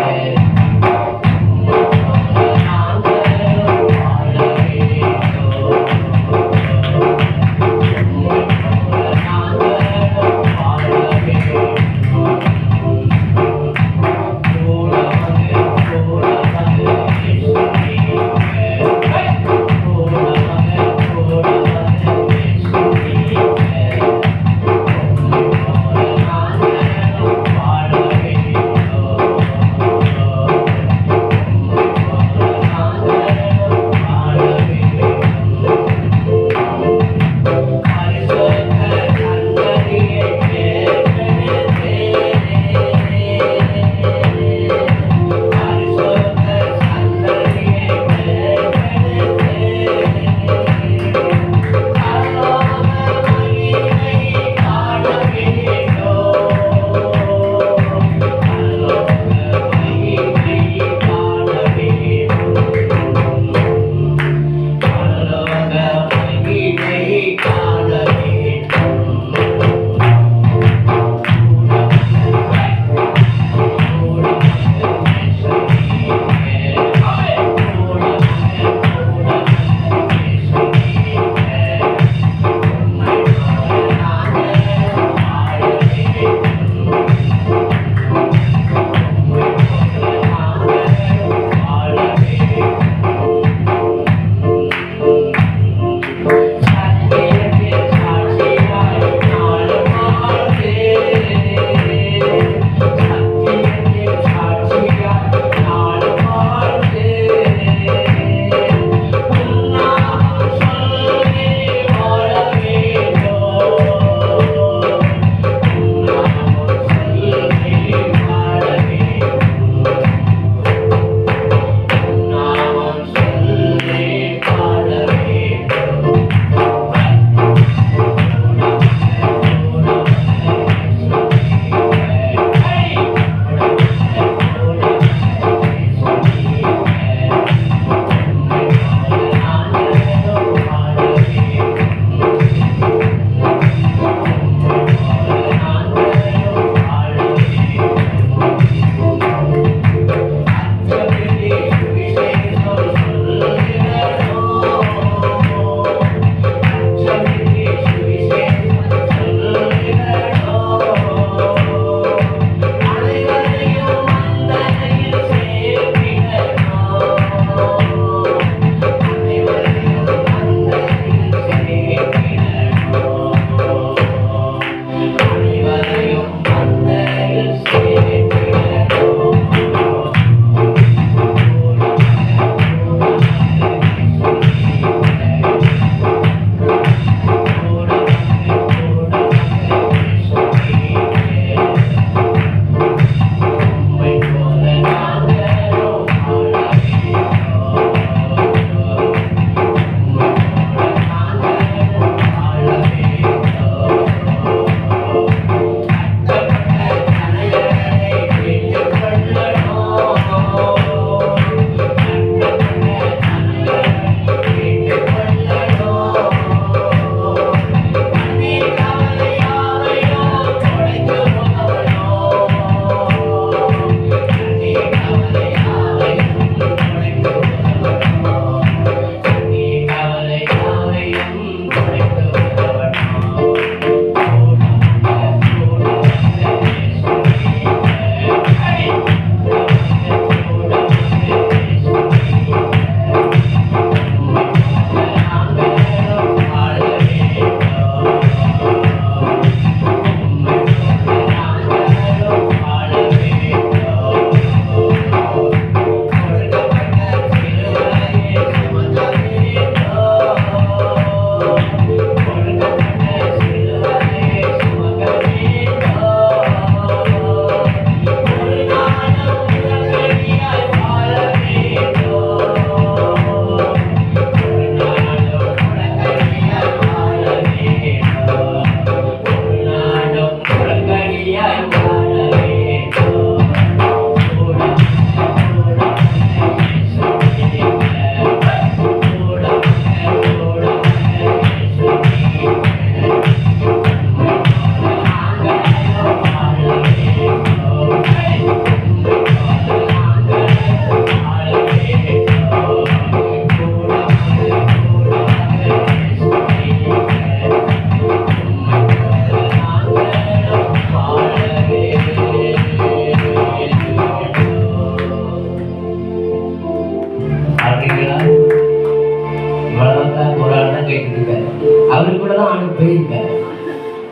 நானும் போயிருக்கேன்.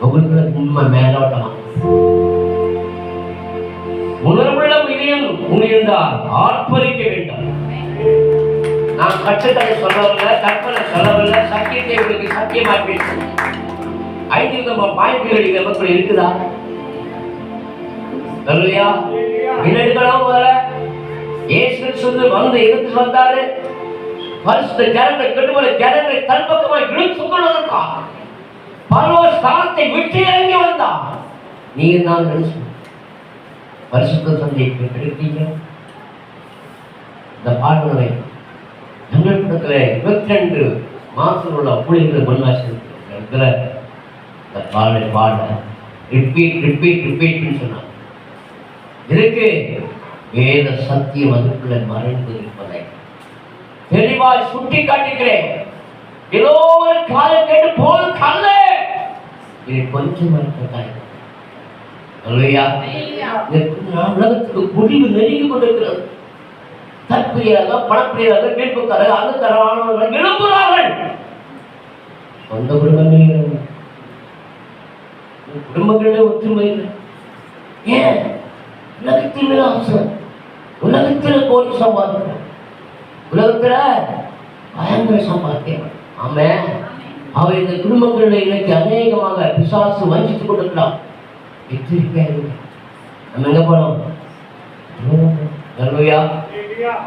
உங்களுக்குள்ள உண்மை மேலோட்டமா உணர்வுள்ள இதயம் உணர்ந்தால் ஆர்ப்பரிக்க வேண்டும். நான் கட்டுக்கதை சொல்லவில்லை, கற்பனை சொல்லவில்லை, சத்தியத்தை உங்களுக்கு சத்தியமாக பேசுகிறேன். 5 விதமான பாயிண்ட்கள் நமக்கு இருக்குதா? இல்லையா? பின்னாடிகளும் வர இயேசு சொல்லி வந்து இருந்து வந்தாரு. பரிசுத்த ஜனங்களை கட்டுவதை ஜனங்களை தன்பக்கமாக இழுத்து கொள்வதற்காக பரலோக ஸ்தானத்தை விட்டு இறங்கி வந்தான். நீங்க தான் நினைச்சு பரிசுத்த சந்தைக்கு கிடைத்தீங்க. இந்த பாடல்களை எங்கள் இடத்துல 22 மாதம் உள்ள ஊழியர்கள் மண்ணாசி இருக்கிற இந்த பாடலை பாட ரிப்பீட் சொன்னாங்க. இதுக்கு வேத சத்தியம் அதுக்குள்ள மறைந்து இருப்பதை தெளிவாய் சுட்டி காட்டுகிறேன். ஏதோ ஒரு காலம் கேட்டு போது கல்ல இது கொஞ்சம் உலகத்துக்கு முடிவு நெருங்கி கொண்டிருக்கிறது. தற்பிரியாக பணப்பிரியாக கேட்புக்காரர்கள் அந்த தரவானவர்கள் எழுப்புகிறார்கள். சொந்த குடும்பங்களே ஒற்றுமை இல்லை. ஏன்? உலகத்தில் ஆசை, உலகத்தில் கோடி சம்பாதிக்கிறார், உலகத்துல பயங்கர சம்பாத்தியம். ஆமே, அவர் இந்த குடும்பங்களில் இன்னைக்கு அநேகமாக பிசாசு வஞ்சித்துக் கொண்டிருக்கிறார். நம்ம எங்க போனோம்?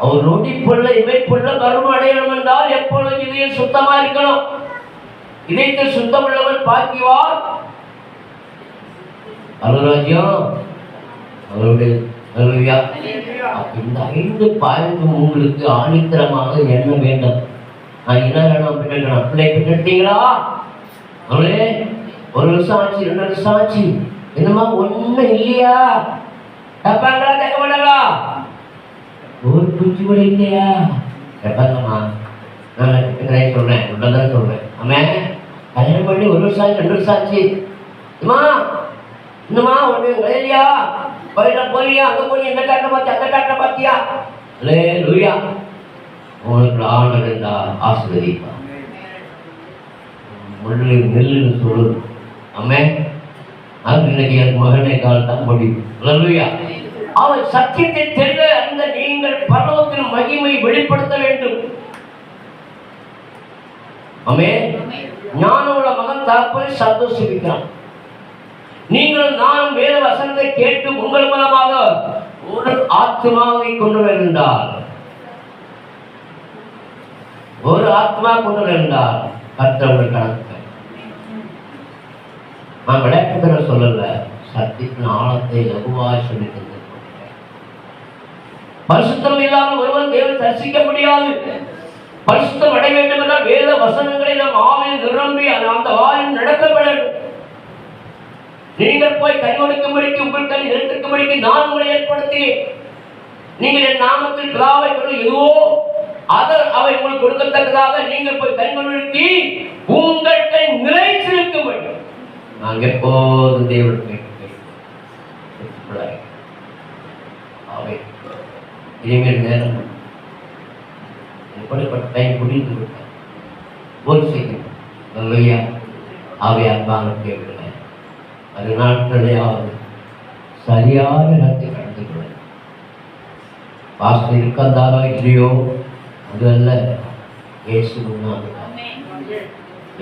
அவர் நொடி பொருள இவை பொருள கரும அடையணும் என்றால் எப்பொழுது இதயம் சுத்தமா இருக்கணும். இதயத்தை சுத்தம் உள்ளவன் பாக்கிவார் அருராஜ்யம் அவருடைய. இந்த 5 பாயிண்ட்டும் உங்களுக்கு ஆணித்தரமாக எண்ண வேண்டும். நான் என்ன பிள்ளை பெற்றீங்களா? அவளே 1 வருஷம் ஆச்சு, 2 வருஷம் ஆச்சு, என்னமா ஒண்ணு இல்லையா? கேட்பாங்களா கேட்க மாட்டாங்களா? ஒரு குச்சி கூட இல்லையா? கேட்பாங்கம்மா. நான் சொல்றேன், உள்ளதான் சொல்றேன். ஆமா, கல்யாணம் பண்ணி 1 வருஷம் ஆச்சு, 2 வருஷம் ஆச்சு, அம்மா இன்னுமா ஒண்ணு இல்லையா? போயிட போறியா? அங்க போய் இந்த காட்ட பார்த்தியா, அந்த காட்ட பார்த்தியா? அல்லேலூயா. உங்களுக்கு ஆண்டவர் இருந்தா ஆசீர்வதிப்பா. முள்ளு நெல்லுன்னு சொல்லுது. ஆமே, அது இன்னைக்கு எனக்கு மகனை கால் தான் முடியும். அல்லேலூயா. அவன் சத்தியத்தை தெரிந்த அந்த நீங்கள் பரலோகத்தின் மகிமை வெளிப்படுத்த வேண்டும். ஆமே, ஞானம் உள்ள மகன் தகப்பனை சந்தோஷிக்கிறான். நீங்கள் நானும் வேத வசனத்தை கேட்டு உங்கள் மூலமாக ஒரு ஆத்மாவை கொண்டு வருகின்றார். ஒரு ஆத்மா கொண்டு வருகின்றார். கர்த்தருடைய கணக்கு நான் விளக்கத்தை சொல்லல, சத்தியத்தின் ஆழத்தை லகுவாய் சொல்லி தந்திருக்கிறேன். பரிசுத்தம் இல்லாமல் ஒருவன் தேவனை தரிசிக்க முடியாது. பரிசுத்தம் அடைய வேண்டும் என்றால் வேத வசனங்களை நாம் ஆவியில் நிரம்பி அந்த வாயில் நடக்க வேண்டும். நீங்கள் போய் கை ஒடுக்கும்படிக்கு உங்கள் கை நிறுத்திக்கும்படிக்கு நான் உங்களை ஏற்படுத்தினேன். நீங்கள் என் நாமத்தில் பிதாவை எதுவோ அவை உங்களுக்கு கொடுக்கத்தக்கதாக நீங்கள் போய் கை ஒடுக்கி உங்கள் கை நிலைத்திருக்க வேண்டும். நாங்கள் எப்போதும் தேவனுக்கு இனிமேல் நேரம் எப்படிப்பட்ட டைம் முடிந்து விட்டார். ஒரு செய்யும் நல்லையா அவை அன்பாக கேட்கல. அது நாட்களையாவது சரியான இடத்தை கடந்து கொள்ள வாசல் இருக்காதாரோ இல்லையோ அது அல்ல. இயேசு முன்னா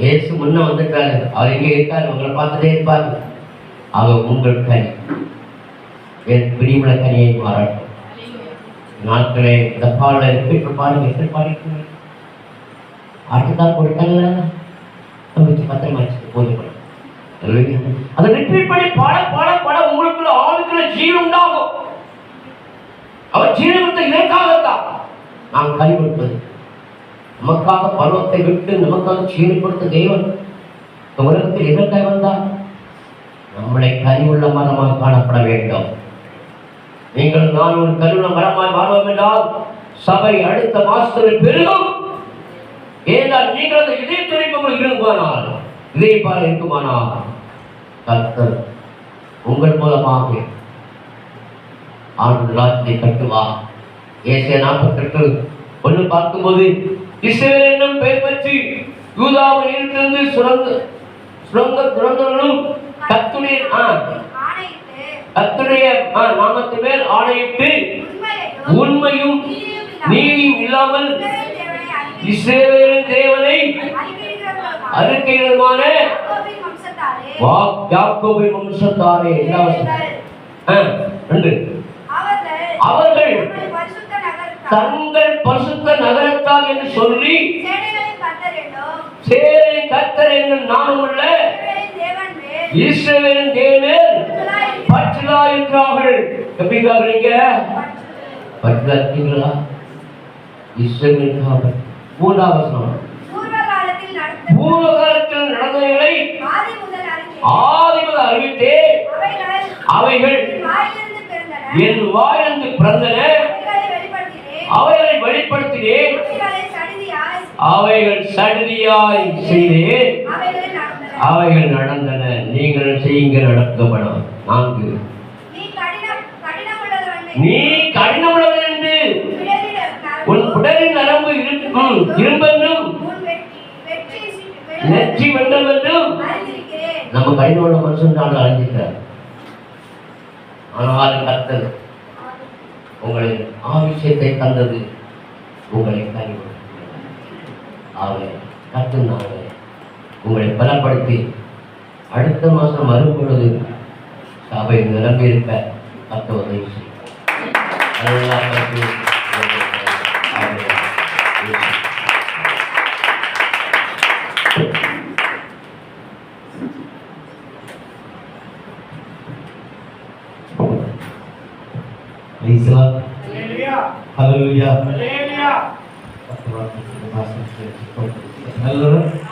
இயேசு முன்ன வந்துட்டாரு. அவர் எங்கே இருக்காரு? உங்களை பார்த்துட்டே இருப்பாரு. அவர் உங்கள் கனி என் பிரிவுல கனியை மாறாட்டும். நாட்களே இந்த பாடலை எப்படி பாருங்க, எப்படி பாடிக்கிறீங்க? அடுத்ததான் கொடுத்தாங்களா பத்திரமாச்சு போதும். அதை ரிப்பீட் பண்ணி பாட பாட பாட உங்களுக்குள்ள ஆளுக்குள்ள ஜீவன் உண்டாகும். அவர் ஜீவனத்தை இதற்காகத்தான் நாம் கைவிடுவது. நமக்காக பருவத்தை விட்டு நமக்காக ஜீவன் கொடுத்த தேவன் இந்த உலகத்தில் எதற்காக வந்தார்? நம்மளை கனிவுள்ள மரமாக காணப்பட வேண்டும். நீங்கள் நான் ஒரு கனிவுள்ள மரமாய் மாறுவோம் என்றால் சபை அடுத்த மாசத்தில் பெருகும். ஏனென்றால் நீங்கள் அந்த இதய துடிப்பு இருக்குமானால், இதய பால் இருக்குமானால் கர்த்தர் உங்கள் மூலமாக ஆண்டு ராஜ்யத்தை கட்டுவா. ஏசாயா 48:1 பார்க்கும்போது இஸ்ரவேல் என்னும் பெயர் பற்றி யூதாவின் இருந்து சுரங்க துறந்தவர்களும் கர்த்தருடைய நாமத்தின் மேல் ஆணையிட்டு உண்மையும் நீதியும் இல்லாமல் இஸ்ரவேலின் தேவனை அறிக்கையிடமான யாக்கோபின் வம்சத்தாரே. அவர்கள் தங்கள் பரிசுத்த நகரத்தால் என்று சொல்லி சேனையின் கர்த்தர் என்னும் நாமமுள்ள இஸ்ரவேலின் தேவன் பற்றிலா இருக்கிறார்கள். எப்படி இருக்கிறீங்க? பற்றிலா இருக்கீங்களா? இஸ்ரவேலுக்காக. மூன்றாவது வசனம், பூர்வ காலத்தில் நடந்தவைகளை ஆதி முதல் அறிவித்தே அவைகள் என் வாயிலிருந்து பிறந்தன, அவைகளை வெளிப்படுத்தினேன், அவைகள் சடுதியாய் செய்தேன், அவைகள் நடந்தன. நீங்கள் செய்யுங்க, நடக்கப்படும். 4, நீ கடினமுள்ளவன் என்று உன் உடலின் நரம்பு இரும்பென்றும் நெற்றி வெண்டல் என்றும். நம்ம கடினமுள்ள மனுஷன் தான் அழிஞ்சிட்டார். ஆனால் கர்த்தர் உங்களின் ஆவிஷயத்தை தந்தது உங்களை கனிவு. கர்த்தர் உங்களை பலப்படுத்தி அடுத்த மாதம் வரும்பொழுது சபை நிரம்பி இருக்க கர்த்தர் உதவி செய்யும். Hallelujah. Hallelujah.